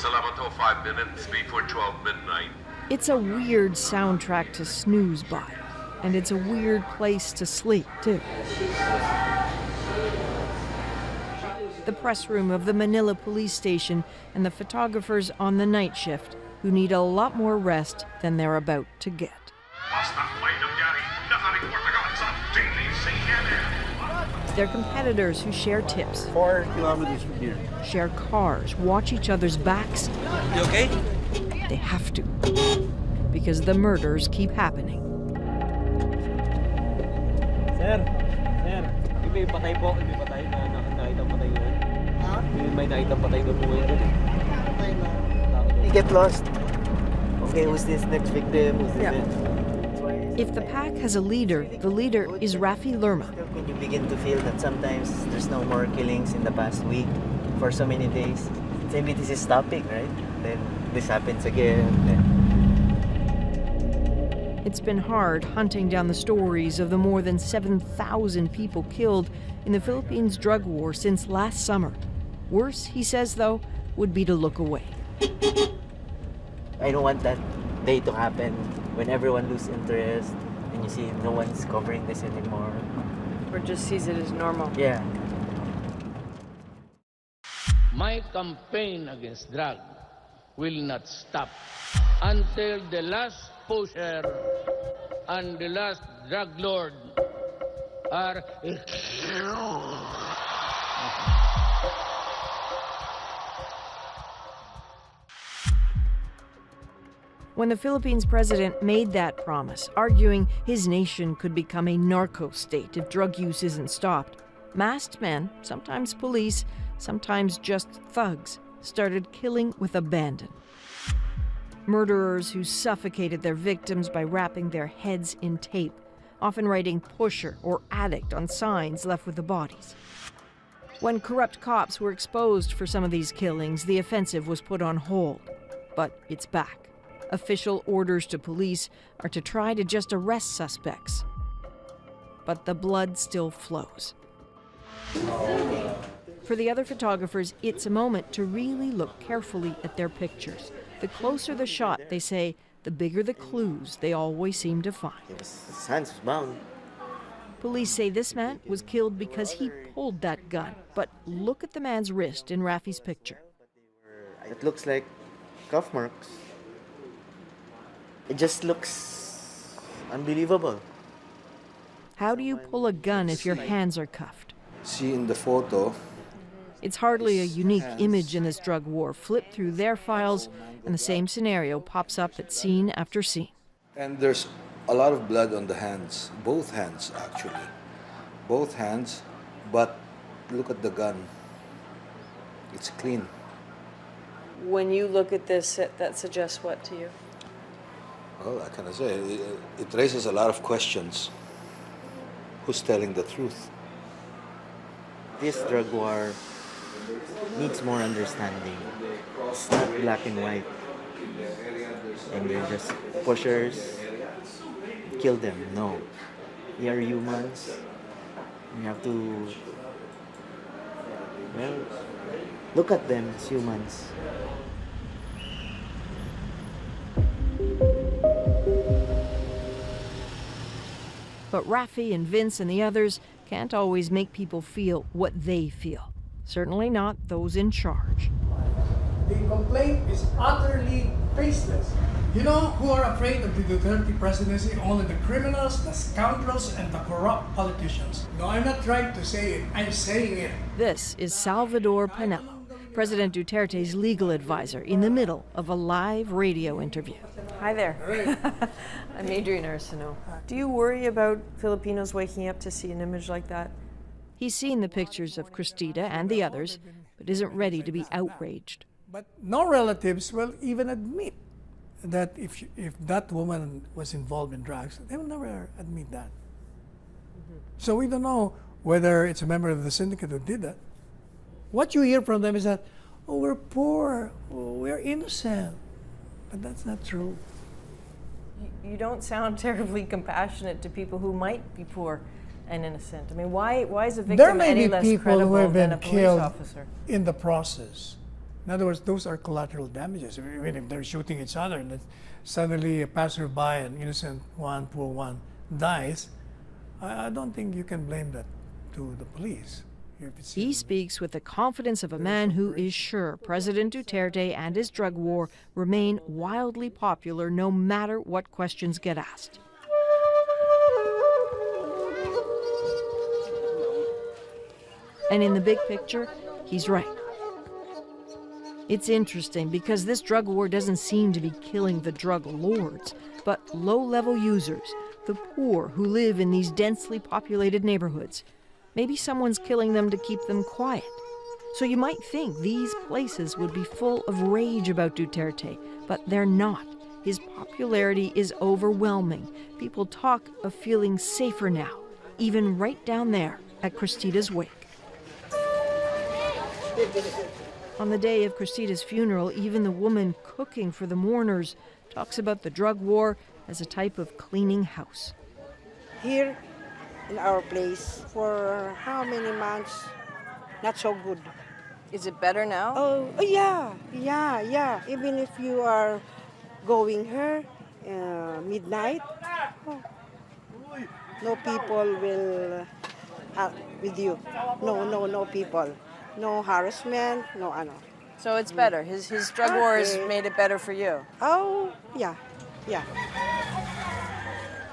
still have until 5 minutes before 12 midnight. It's a weird soundtrack to snooze by, and it's a weird place to sleep, too. The press room of the Manila police station and the photographers on the night shift who need a lot more rest than they're about to get. They're competitors who share tips, 4 kilometers from here. share cars, watch each other's backs. You okay? They have to, because the murders keep happening. Sir, may patay po, may patay na nakita patay doon. May nakita patay doon po ngayon. You get lost. Okay, who's this next victim? Who's this next? If the pack has a leader, the leader is Rafi Lerma. When you begin to feel that sometimes there's no more killings in the past week for so many days, maybe this is stopping, right? Then this happens again. It's been hard hunting down the stories of the more than 7,000 people killed in the Philippines drug war since last summer. Worse, he says, though, would be to look away. I don't want that day to happen when everyone loses interest and you see no one's covering this anymore. Or just sees it as normal. Yeah. My campaign against drug will not stop until the last pusher and the last drug lord are... When the Philippines president made that promise, arguing his nation could become a narco state if drug use isn't stopped, masked men, sometimes police, sometimes just thugs, started killing with abandon. Murderers who suffocated their victims by wrapping their heads in tape, often writing pusher or addict on signs left with the bodies. When corrupt cops were exposed for some of these killings, the offensive was put on hold. But it's back. Official orders to police are to try to just arrest suspects. But the blood still flows. For the other photographers, it's a moment to really look carefully at their pictures. The closer the shot, they say, the bigger the clues they always seem to find. His hands was bound. Police say this man was killed because he pulled that gun. But look at the man's wrist in Rafi's picture. It looks like cuff marks. It just looks unbelievable. How do you pull a gun if your hands are cuffed? See in the photo. It's hardly a unique image in this drug war. Flip through their files, and the same scenario pops up at scene after scene. And there's a lot of blood on the hands, both hands actually. Both hands, but look at the gun. It's clean. When you look at this, that suggests what to you? Well, I can say it raises a lot of questions. Who's telling the truth? This drug war needs more understanding. It's not black and white. And they're just pushers. Kill them. No. We are humans. We have to, well, look at them as humans. But Rafi and Vince and the others can't always make people feel what they feel. Certainly not those in charge. The complaint is utterly baseless. You know who are afraid of the Duterte presidency? Only the criminals, the scoundrels, and the corrupt politicians. No, I'm not trying to say it. I'm saying it. This is Salvador Panelo, President Duterte's legal advisor, in the middle of a live radio interview. Hi there. I'm Adrian Arsenault. Do you worry about Filipinos waking up to see an image like that? He's seen the pictures of Cristita and the others, but isn't ready to be outraged. But no relatives will even admit that if that woman was involved in drugs, they will never admit that. So we don't know whether it's a member of the syndicate who did that. What you hear from them is that, oh, we're poor, oh, we're innocent. But that's not true. You don't sound terribly compassionate to people who might be poor and innocent. I mean, why is a victim any less credible than a police officer? In the process In other words, those are collateral damages. I mean, if they're shooting each other and then suddenly a passerby, an innocent one, poor one, dies, I don't think you can blame that to the police. He speaks with the confidence of a man who is sure President Duterte and his drug war remain wildly popular no matter what questions get asked. And in the big picture, he's right. It's interesting because this drug war doesn't seem to be killing the drug lords, but low-level users, the poor who live in these densely populated neighborhoods. Maybe someone's killing them to keep them quiet. So you might think these places would be full of rage about Duterte, but they're not. His popularity is overwhelming. People talk of feeling safer now, even right down there at Cristita's wake. On the day of Cristita's funeral, even the woman cooking for the mourners talks about the drug war as a type of cleaning house. Here in our place, for how many months, not so good. Is it better now? Oh, yeah. Even if you are going here midnight, no people will with you. No people. No harassment, no ano. So it's better. His drug war has made it better for you. Oh, yeah.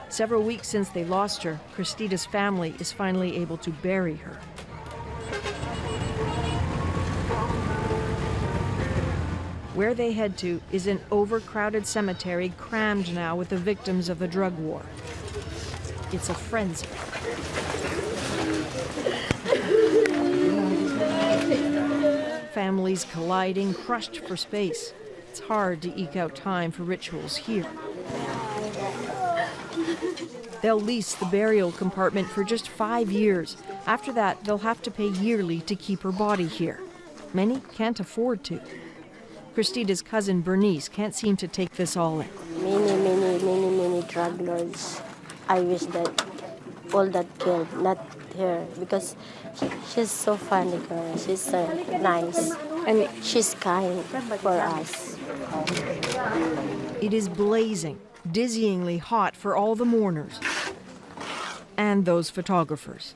Several weeks since they lost her, Cristita's family is finally able to bury her. Where they head to is an overcrowded cemetery crammed now with the victims of the drug war. It's a frenzy. Families colliding, crushed for space. It's hard to eke out time for rituals here. They'll lease the burial compartment for just 5 years. After that, they'll have to pay yearly to keep her body here. Many can't afford to. Cristita's cousin Bernice can't seem to take this all in. Many drug lords. I wish that all that killed, not her, because she's so funny girl. She's so nice. And she's kind for us. It is blazing, dizzyingly hot for all the mourners and those photographers.